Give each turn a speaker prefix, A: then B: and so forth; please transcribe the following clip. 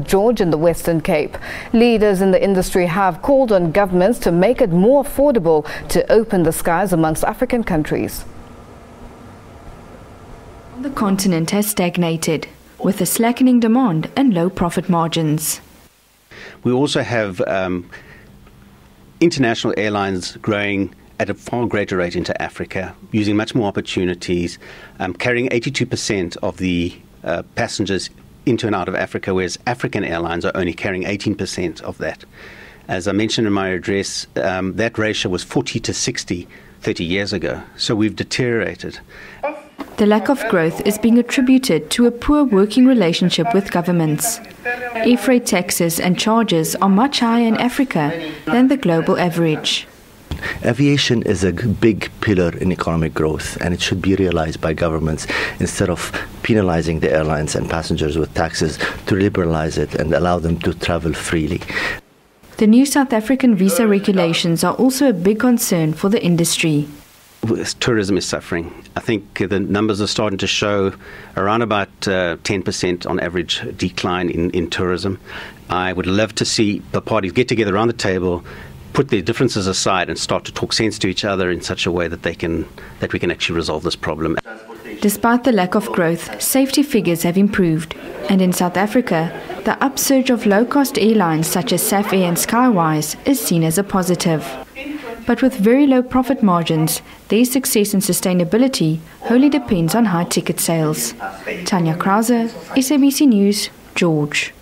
A: George in the Western Cape. Leaders in the industry have called on governments to make it more affordable to open the skies amongst African countries.
B: The continent has stagnated, with a slackening demand and low profit margins.
C: We also have international airlines growing at a far greater rate into Africa, using much more opportunities, carrying 82% of the passengers into and out of Africa, whereas African airlines are only carrying 18% of that. As I mentioned in my address, that ratio was 40 to 60 30 years ago, so we've deteriorated.
B: The lack of growth is being attributed to a poor working relationship with governments. Air freight taxes and charges are much higher in Africa than the global average.
D: Aviation is a big pillar in economic growth, and it should be realized by governments instead of penalizing the airlines and passengers with taxes, to liberalize it and allow them to travel freely.
B: The new South African visa regulations are also a big concern for the industry.
C: Tourism is suffering. I think the numbers are starting to show around about 10% on average decline in tourism. I would love to see the parties get together around the table, put their differences aside and start to talk sense to each other in such a way that we can actually resolve this problem.
B: Despite the lack of growth, safety figures have improved, and in South Africa, the upsurge of low-cost airlines such as SAF Air and Skywise is seen as a positive. But with very low profit margins, their success and sustainability wholly depends on high ticket sales. Tanya Krause, SABC News, George.